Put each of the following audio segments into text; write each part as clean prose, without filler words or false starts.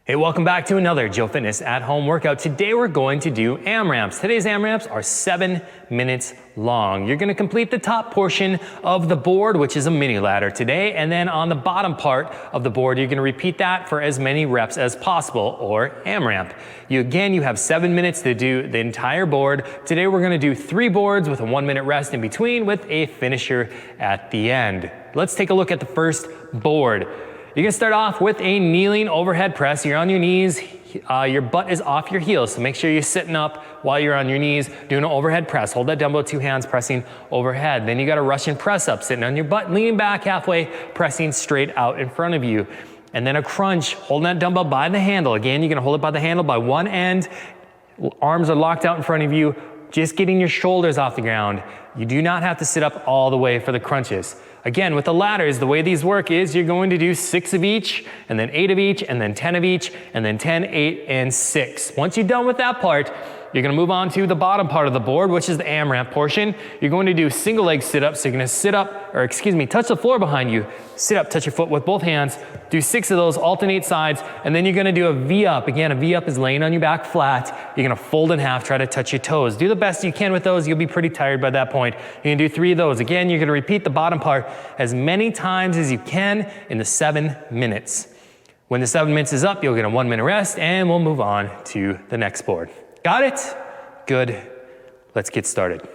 Hey, welcome back to another Joe Fitness at home workout. Today we're going to do AMRAPs. Today's AMRAPs are 7 minutes long. You're gonna complete the top portion of the board, which is a mini ladder today, and then on the bottom part of the board, you're gonna repeat that for as many reps as possible, or AMRAP. You have 7 minutes to do the entire board. Today we're gonna do 3 boards with a 1-minute rest in between with a finisher at the end. Let's take a look at the first board. You're gonna start off with a kneeling overhead press. You're on your knees, your butt is off your heels, so make sure you're sitting up while you're on your knees doing an overhead press. Hold that dumbbell with 2 hands, pressing overhead. Then you got a Russian press up, sitting on your butt, leaning back halfway, pressing straight out in front of you. And then a crunch, holding that dumbbell by the handle. Again, you're gonna hold it by the handle by one end, arms are locked out in front of you, just getting your shoulders off the ground. You do not have to sit up all the way for the crunches. Again, with the ladders, the way these work is you're going to do 6 of each, and then 8 of each, and then 10 of each, and then 10, 8, and 6. Once you're done with that part, you're gonna move on to the bottom part of the board, which is the AMRAP portion. You're going to do single leg sit-ups. So you're gonna sit up, touch the floor behind you, sit up, touch your foot with both hands, do 6 of those, alternate sides, and then you're gonna do a V-up. Again, a V-up is laying on your back flat. You're gonna fold in half, try to touch your toes. Do the best you can with those. You'll be pretty tired by that point. You're gonna do 3 of those. Again, you're gonna repeat the bottom part as many times as you can in the 7 minutes. When the 7 minutes is up, you'll get a 1-minute rest, and we'll move on to the next board. Got it? Good. Let's get started.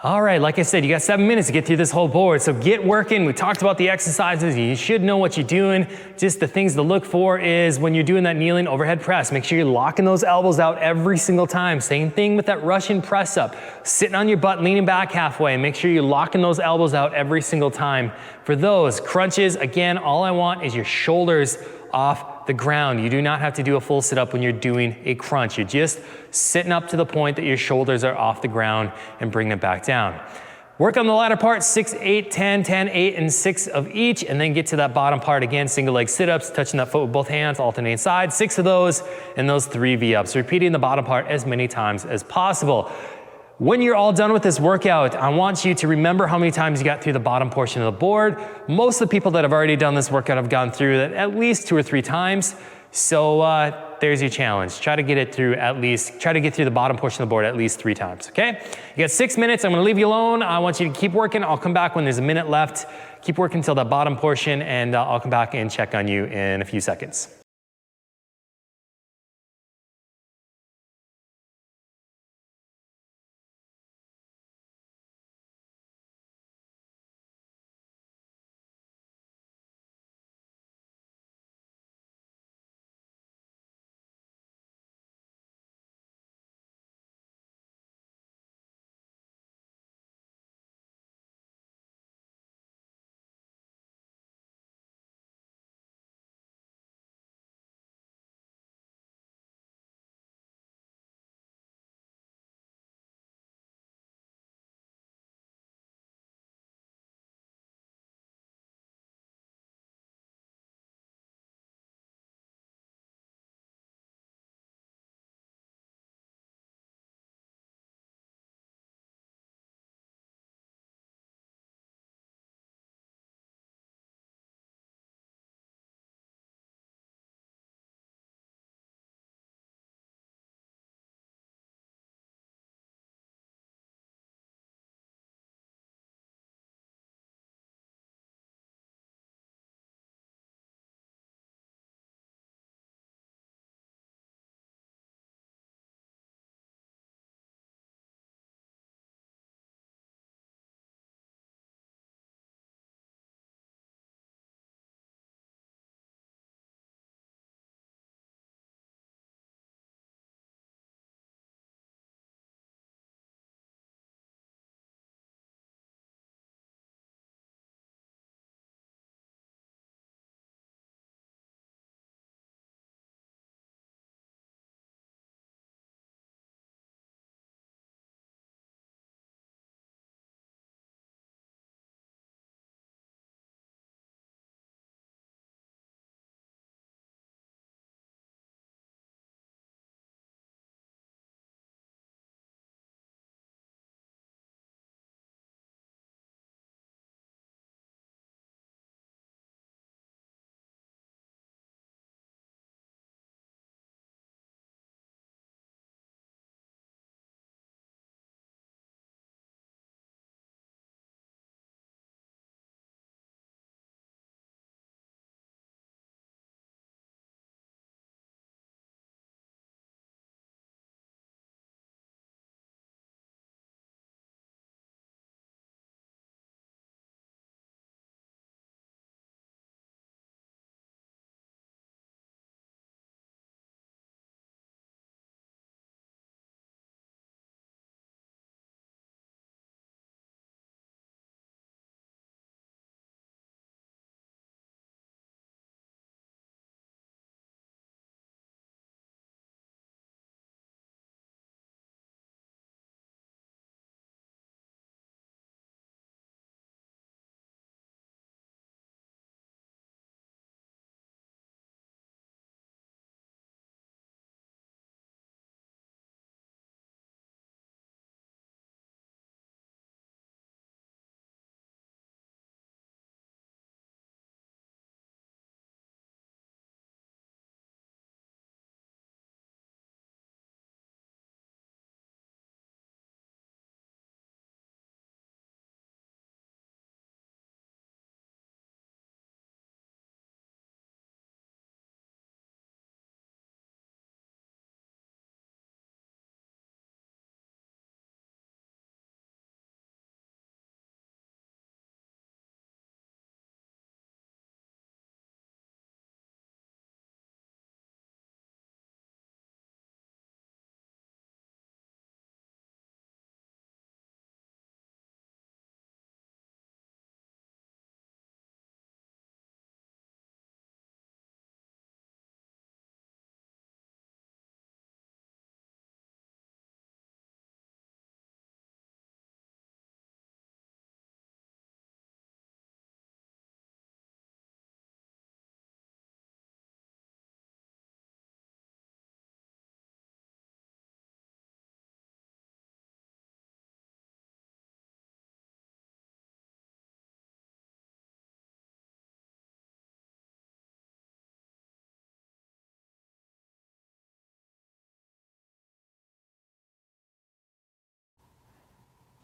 All right, like I said, you got 7 minutes to get through this whole board, so get working. We talked about the exercises. You should know what you're doing. Just the things to look for is when you're doing that kneeling overhead press, make sure you're locking those elbows out every single time. Same thing with that Russian press up. Sitting on your butt, leaning back halfway, make sure you're locking those elbows out every single time. For those crunches, again, all I want is your shoulders off the ground. You do not have to do a full sit-up when you're doing a crunch. You're just sitting up to the point that your shoulders are off the ground and bring it back down. Work on the latter part, 6, 8, 10, 10, 8, and 6 of each, and then get to that bottom part again, single leg sit-ups, touching that foot with both hands, alternate sides, 6 of those, and those 3 V-ups. Repeating the bottom part as many times as possible. When you're all done with this workout, I want you to remember how many times you got through the bottom portion of the board. Most of the people that have already done this workout have gone through it at least 2 or 3 times. So there's your challenge. Try to get through the bottom portion of the board at least 3 times, okay? You got 6 minutes, I'm gonna leave you alone. I want you to keep working. I'll come back when there's a minute left. Keep working until that bottom portion, and I'll come back and check on you in a few seconds.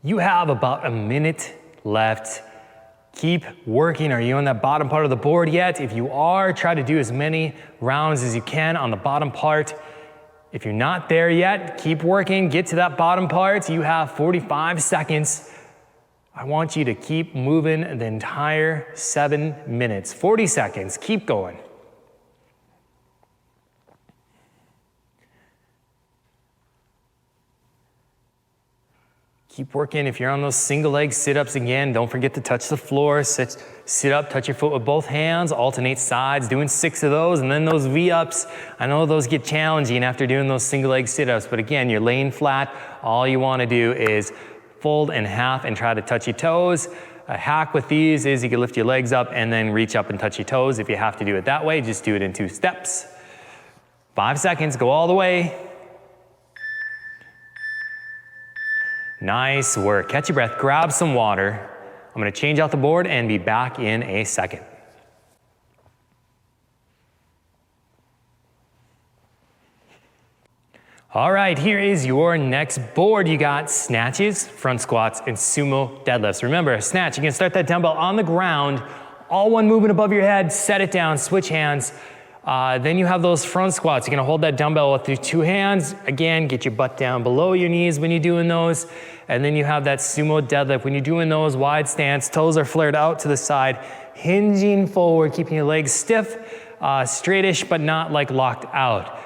You have about a minute left. Keep working. Are you on that bottom part of the board yet? If you are, try to do as many rounds as you can on the bottom part. If you're not there yet, keep working, get to that bottom part. You have 45 seconds. I want you to keep moving the entire 7 minutes. 40 seconds, keep going. Keep working. If you're on those single leg sit-ups again, don't forget to touch the floor. Sit up, touch your foot with both hands, alternate sides, doing 6 of those, and then those V-ups. I know those get challenging after doing those single leg sit-ups, but again, you're laying flat. All you want to do is fold in half and try to touch your toes. A hack with these is you can lift your legs up and then reach up and touch your toes. If you have to do it that way, just do it in 2 steps. 5 seconds, go all the way. Nice work. Catch your breath, grab some water. I'm going to change out the board and be back in a second. All right, here is your next board. You got snatches, front squats, and sumo deadlifts. Remember, a snatch, you can start that dumbbell on the ground, all one movement above your head, set it down, switch hands. Then you have those front squats. You're gonna hold that dumbbell with your 2 hands. Again, get your butt down below your knees when you're doing those. And then you have that sumo deadlift. When you're doing those, wide stance, toes are flared out to the side, hinging forward, keeping your legs stiff, straightish, but not like locked out.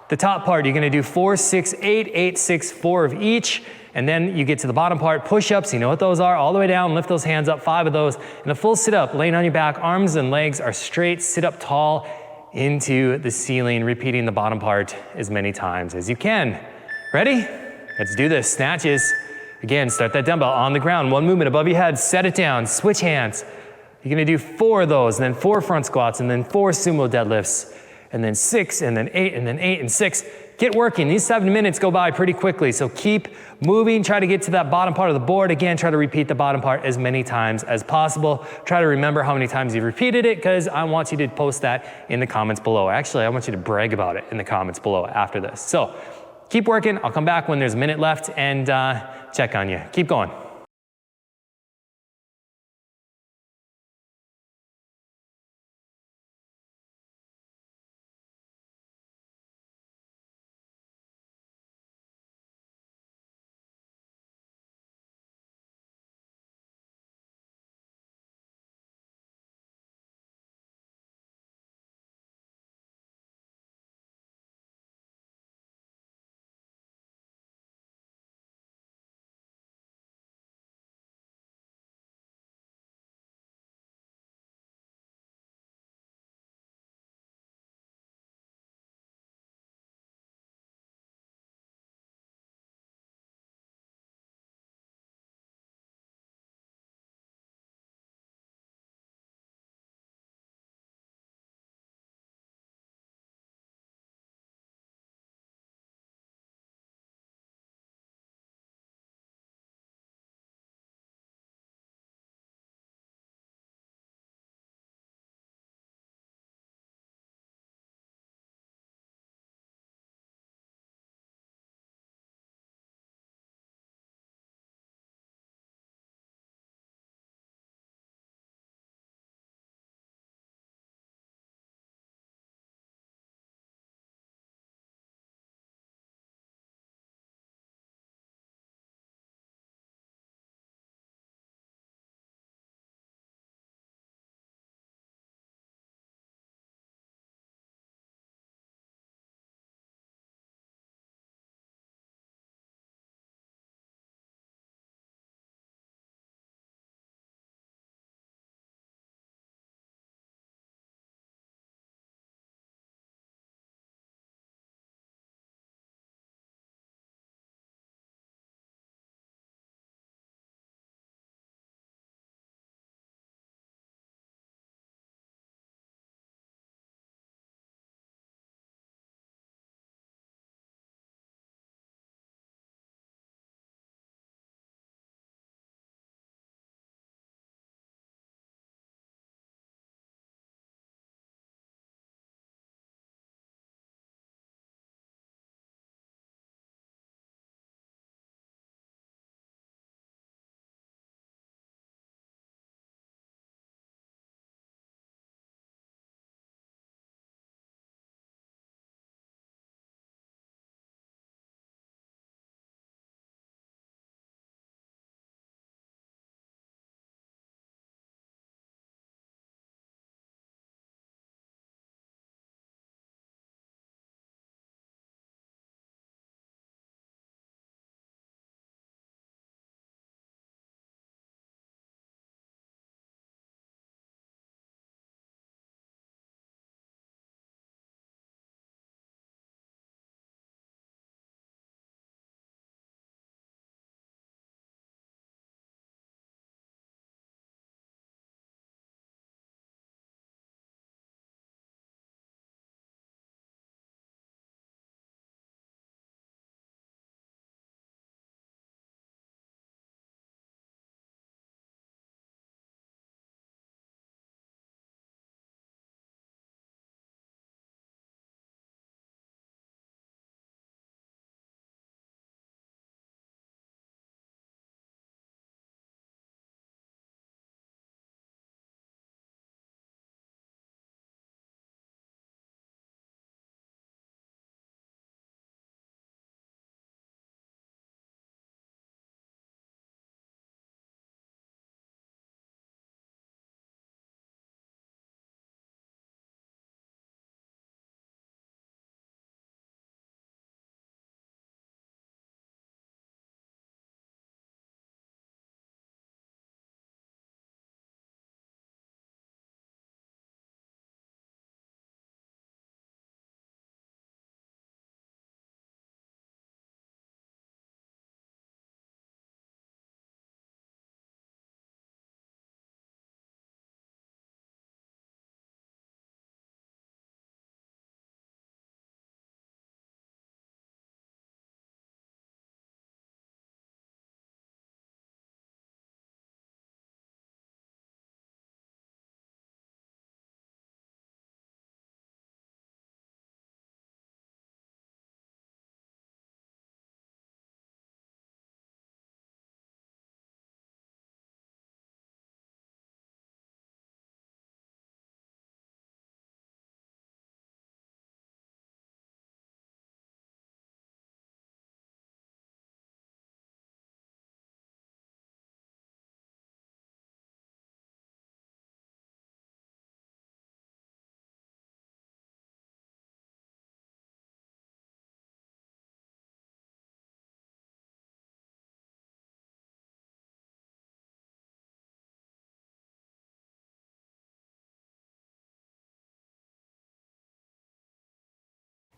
The top part, you're gonna do 4, 6, 8, 8, 6, 4 of each. And then you get to the bottom part, push-ups, you know what those are, all the way down, lift those hands up, 5 of those. And a full sit-up, laying on your back, arms and legs are straight, sit up tall, into the ceiling, repeating the bottom part as many times as you can. Ready? Let's do this. Snatches. Again, start that dumbbell on the ground. 1 movement above your head, set it down, switch hands. You're gonna do 4 of those, and then 4 front squats, and then 4 sumo deadlifts, and then 6, and then 8, and then 8, and 6. Get working. These 7 minutes go by pretty quickly, so keep moving. Try to get to that bottom part of the board. Again, try to repeat the bottom part as many times as possible. Try to remember how many times you've repeated it, because I want you to post that in the comments below. Actually, I want you to brag about it in the comments below after this. So keep working. I'll come back when there's a minute left and check on you. Keep going.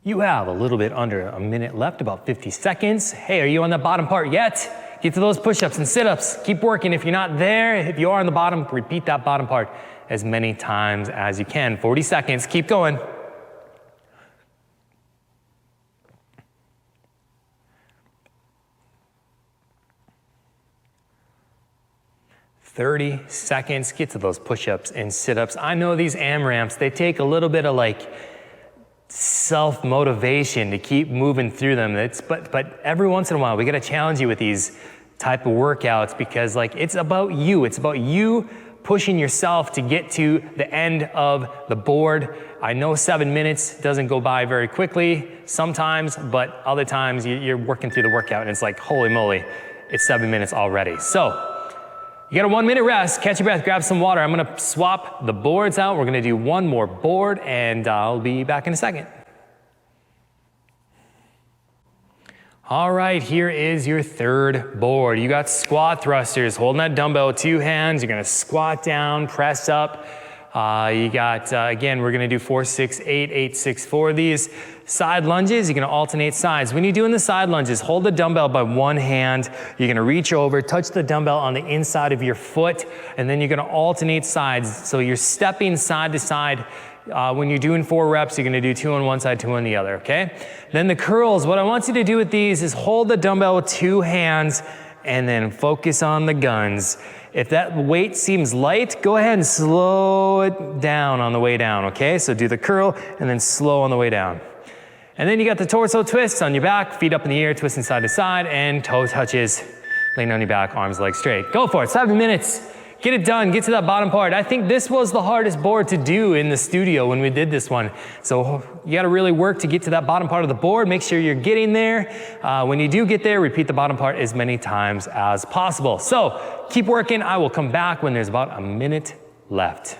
You have a little bit under a minute left, about 50 seconds. Hey, are you on the bottom part yet? Get to those push-ups and sit-ups. Keep working. If you're not there, if you are on the bottom, repeat that bottom part as many times as you can. 40 seconds, keep going. "30 seconds, get to those push-ups and sit-ups. I know these AMRAPs, they take a little bit of like self-motivation to keep moving through them. But every once in a while, we gotta challenge you with these type of workouts because like it's about you. It's about you pushing yourself to get to the end of the board. I know 7 minutes doesn't go by very quickly sometimes, but other times you're working through the workout and it's like, holy moly, it's 7 minutes already. So, you got a 1 minute rest, catch your breath, grab some water. I'm gonna swap the boards out. We're gonna do one more board and I'll be back in a second. All right, here is your third board. You got squat thrusters, holding that dumbbell with 2 hands. You're gonna squat down, press up. You got, again, we're gonna do 4, 6, 8, 8, 6, 4 of these. Side lunges, you're gonna alternate sides. When you're doing the side lunges, hold the dumbbell by one hand. You're gonna reach over, touch the dumbbell on the inside of your foot, and then you're gonna alternate sides. So you're stepping side to side. When you're doing 4 reps, you're gonna do 2 on one side, 2 on the other, okay? Then the curls, what I want you to do with these is hold the dumbbell with 2 hands and then focus on the guns. If that weight seems light, go ahead and slow it down on the way down, okay? So do the curl and then slow on the way down. And then you got the torso twists on your back, feet up in the air, twisting side to side, and toe touches, laying on your back, arms, legs straight. Go for it, 7 minutes. Get it done, get to that bottom part. I think this was the hardest board to do in the studio when we did this one. So you gotta really work to get to that bottom part of the board. Make sure you're getting there. When you do get there, repeat the bottom part as many times as possible. So keep working. I will come back when there's about a minute left.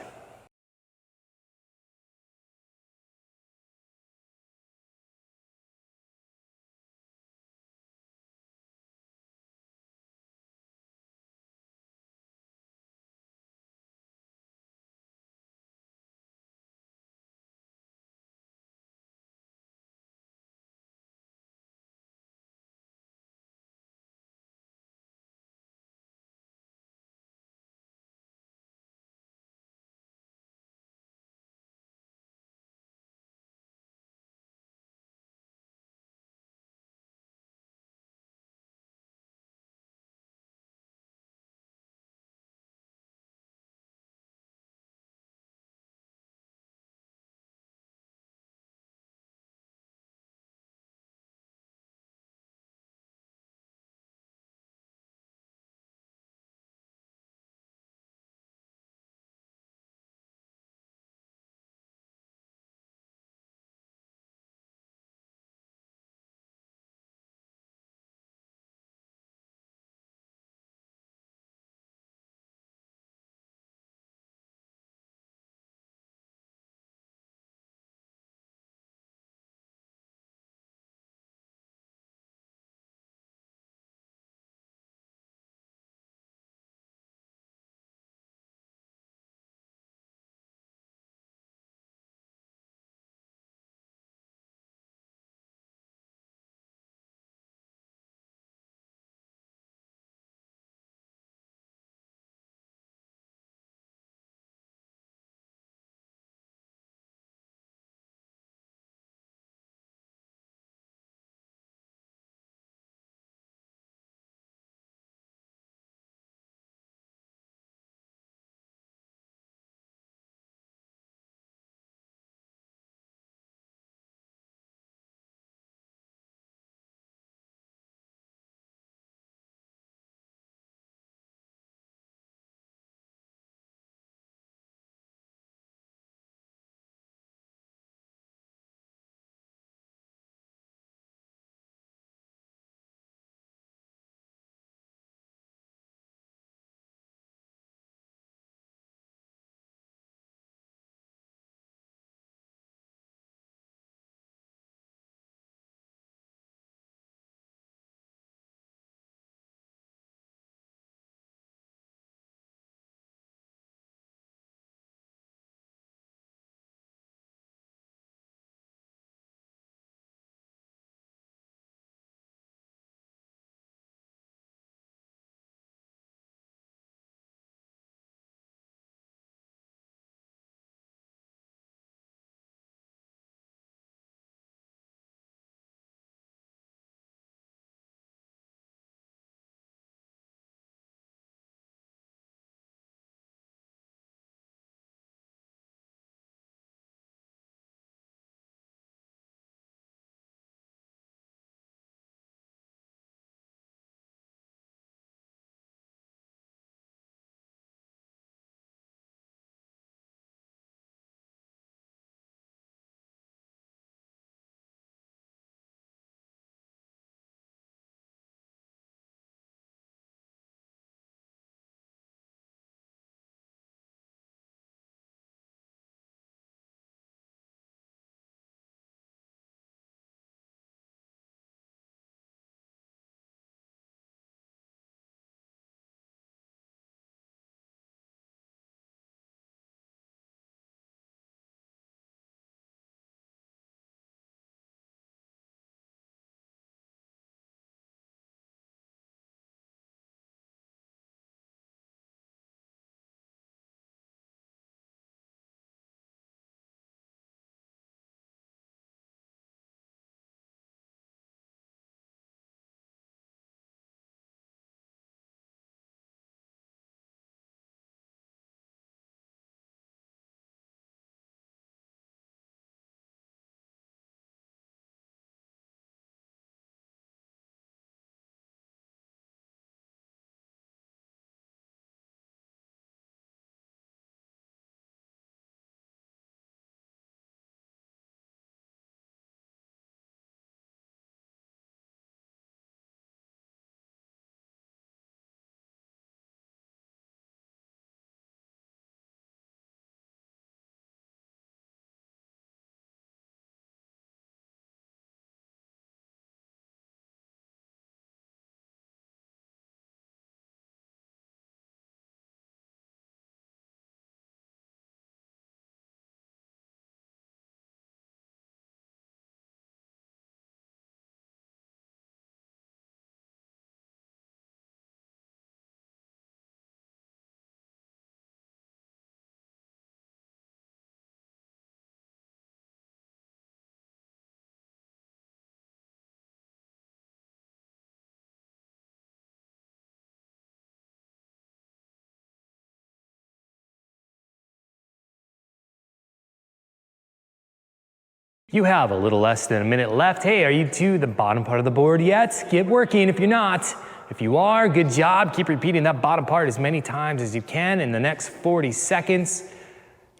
You have a little less than a minute left. Hey, are you to the bottom part of the board yet? Get working if you're not. If you are, good job. Keep repeating that bottom part as many times as you can in the next 40 seconds.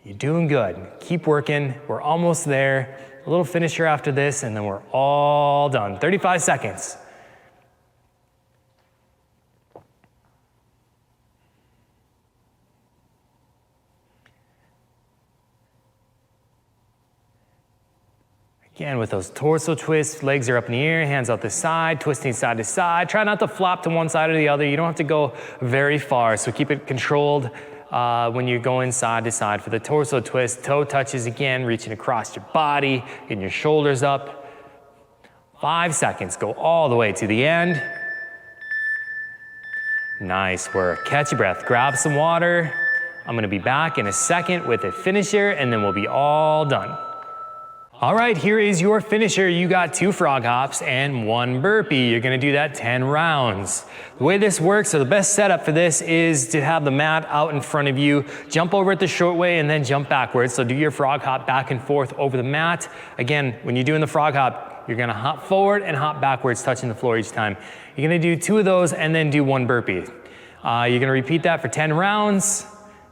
You're doing good. Keep working. We're almost there. A little finisher after this, and then we're all done. 35 seconds. Again, with those torso twists, legs are up in the air, hands out the side, twisting side to side. Try not to flop to one side or the other. You don't have to go very far, so keep it controlled when you're going side to side. For the torso twist, toe touches again, reaching across your body, getting your shoulders up. 5 seconds, go all the way to the end. Nice work. Catch your breath, grab some water. I'm gonna be back in a second with a finisher, and then we'll be all done. All right, here is your finisher. You got 2 frog hops and 1 burpee. You're gonna do that 10 rounds. The way this works, so the best setup for this is to have the mat out in front of you, jump over it the short way and then jump backwards. So do your frog hop back and forth over the mat. Again, when you're doing the frog hop, you're gonna hop forward and hop backwards, touching the floor each time. You're gonna do 2 of those and then do 1 burpee. You're gonna repeat that for 10 rounds.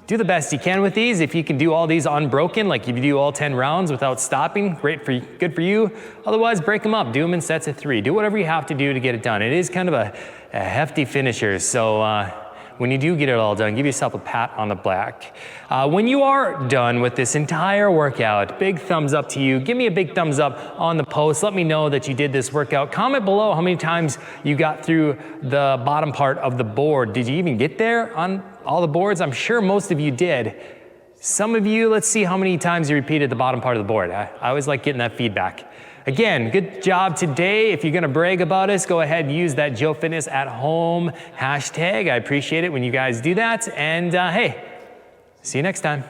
Do the best you can with these. If you can do all these unbroken, like if you do all 10 rounds without stopping, great for you, good for you. Otherwise, break them up, do them in sets of 3. Do whatever you have to do to get it done. It is kind of a hefty finisher, so when you do get it all done, give yourself a pat on the back. When you are done with this entire workout, big thumbs up to you. Give me a big thumbs up on the post. Let me know that you did this workout. Comment below how many times you got through the bottom part of the board. Did you even get there on all the boards? I'm sure most of you did. Some of you, let's see how many times you repeated the bottom part of the board. I always like getting that feedback. Again, good job today. If you're gonna brag about us, go ahead and use that joefitness at home hashtag. I appreciate it when you guys do that. And hey, see you next time.